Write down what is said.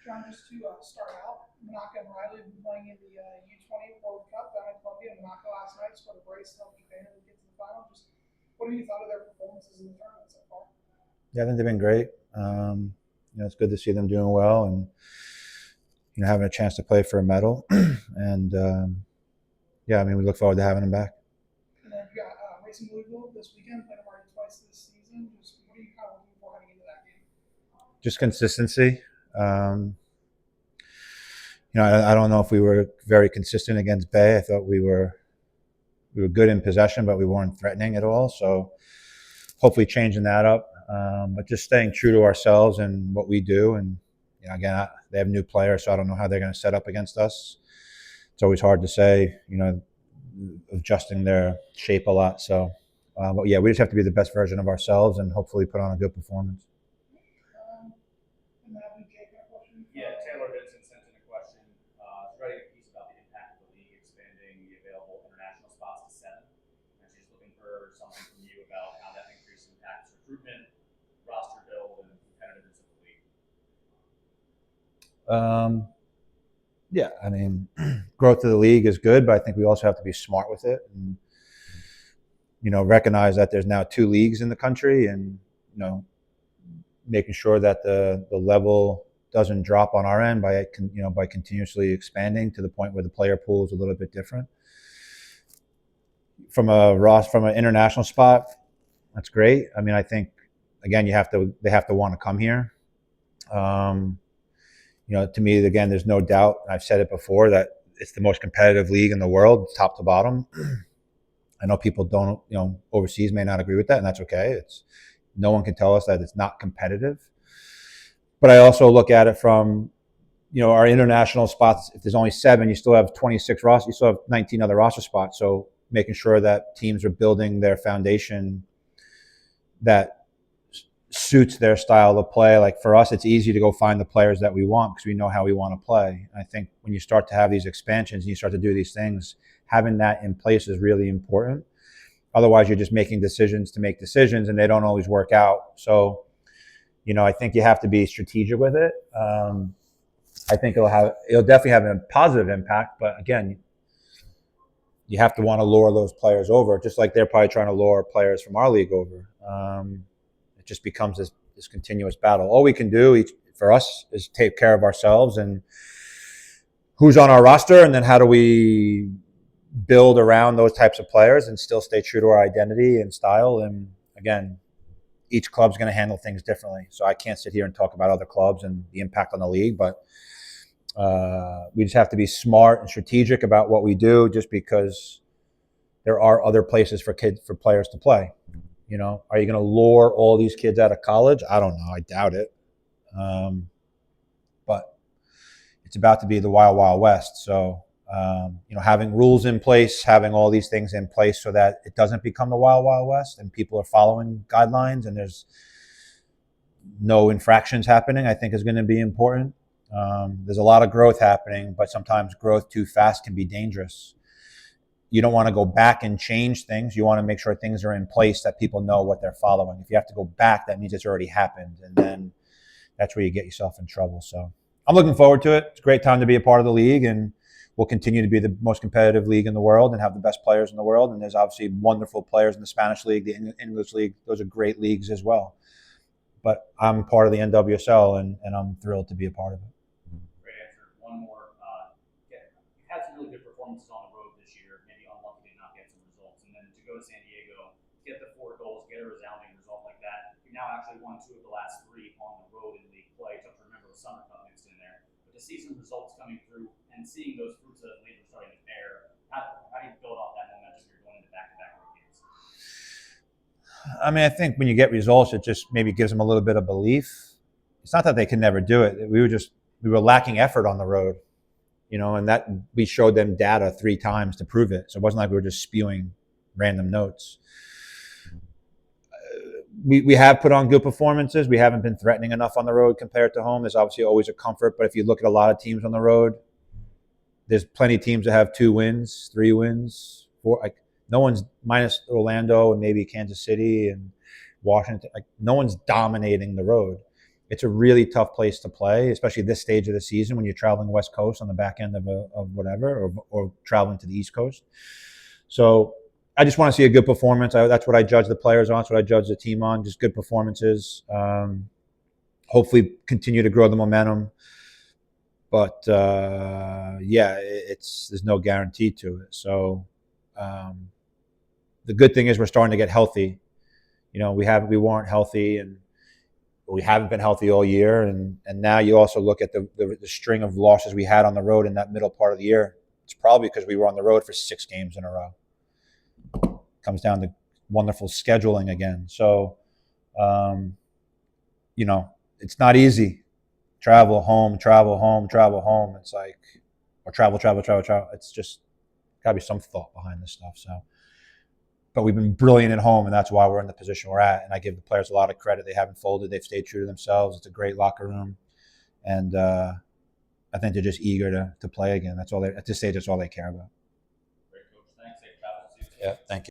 John, just to start out, Monaco and Riley have been playing in the U20 World Cup down in Colombia. Monaco last night scored a brace to help Japan to get to the final. Just what have you thought of their performances in the tournament so far? Yeah, I think they've been great. It's good to see them doing well and having a chance to play for a medal. And yeah, I mean, we look forward to having them back. And then you got Racing Louisville this weekend, playing them already twice this season. Just what are you kind of looking for heading into that game? Just consistency. I don't know if we were very consistent against Bay. I thought we were good in possession, but we weren't threatening at all. So hopefully changing that up. But just staying true to ourselves and what we do. And again, they have new players, so I don't know how they're going to set up against us. It's always hard to say, adjusting their shape a lot. So, but yeah, we just have to be the best version of ourselves and hopefully put on a good performance. Yeah, Taylor Vincent sent in a question. She's writing a piece about the impact of the league expanding the available international spots to 7. And she's looking for something from you about how that increase impacts recruitment, roster build, and competitiveness of the league. Yeah, I mean, growth of the league is good, but I think we also have to be smart with it and, recognize that there's now 2 leagues in the country and, making sure that the level doesn't drop on our end by continuously expanding to the point where the player pool is a little bit different. From an international spot, that's great. I mean, I think again, they have to want to come here. To me, again, there's no doubt. I've said it before that it's the most competitive league in the world, top to bottom. I know people don't, overseas may not agree with that, and that's okay. No one can tell us that it's not competitive. But I also look at it from, our international spots. If there's only 7, you still have 26 rosters. You still have 19 other roster spots. So making sure that teams are building their foundation that suits their style of play. Like for us, it's easy to go find the players that we want because we know how we want to play. And I think when you start to have these expansions and you start to do these things, having that in place is really important. Otherwise, you're just making decisions to make decisions and they don't always work out. So, I think you have to be strategic with it. I think it'll definitely have a positive impact, but again, you have to want to lure those players over, just like they're probably trying to lure players from our league over. It just becomes this continuous battle. All we can do for us is take care of ourselves and who's on our roster, and then how do we build around those types of players and still stay true to our identity and style. And again, each club's going to handle things differently. So I can't sit here and talk about other clubs and the impact on the league, but we just have to be smart and strategic about what we do just because there are other places for players to play. Are you going to lure all these kids out of college? I don't know. I doubt it. But it's about to be the wild, wild west. So, having rules in place, having all these things in place so that it doesn't become the wild, wild west and people are following guidelines and there's no infractions happening, I think is going to be important. There's a lot of growth happening, but sometimes growth too fast can be dangerous. You don't want to go back and change things. You want to make sure things are in place that people know what they're following. If you have to go back, that means it's already happened. And then that's where you get yourself in trouble. So I'm looking forward to it. It's a great time to be a part of the league, and we'll continue to be the most competitive league in the world and have the best players in the world. And there's obviously wonderful players in the Spanish league, the English league. Those are great leagues as well. But I'm part of the NWSL, and I'm thrilled to be a part of it. Great answer. One more. You had some really good performances on the road this year, maybe unlucky to not get some results. And then to go to San Diego, get the 4 goals, get a resounding result like that. You now actually won 2 of the last 3 on the road in league play. Don't remember the Summer Cup mixed in there. But to see some results coming through and seeing those fruits of labor starting to bear, how do you build off that momentum you're going into back-to-back road games? I mean, I think when you get results, it just maybe gives them a little bit of belief. It's not that they can never do it. We were lacking effort on the road, and that we showed them data 3 times to prove it. So it wasn't like we were just spewing random notes. We have put on good performances. We haven't been threatening enough on the road compared to home. There's obviously always a comfort, but if you look at a lot of teams on the road, there's plenty of teams that have 2 wins, 3 wins, 4. No one's, minus Orlando and maybe Kansas City and Washington. No one's dominating the road. it's a really tough place to play, especially this stage of the season when you're traveling West Coast on the back end of whatever, or traveling to the East Coast. So I just want to see a good performance. That's what I judge the players on. That's what I judge the team on. Just good performances. Hopefully continue to grow the momentum. But yeah, there's no guarantee to it. So the good thing is we're starting to get healthy. You know, we weren't healthy, and we haven't been healthy all year. And now you also look at the string of losses we had on the road in that middle part of the year. It's probably because we were on the road for 6 games in a row. Comes down to wonderful scheduling again. So, you know, it's not easy. Travel home, travel home, travel home. It's like, or travel. It's just got to be some thought behind this stuff. So, but we've been brilliant at home, and that's why we're in the position we're at. And I give the players a lot of credit. They haven't folded. They've stayed true to themselves. It's a great locker room, and I think they're just eager to play again. That's all. At this stage, that's all they care about. Great, Coach. Thanks. Safe travels. Yeah, thank you.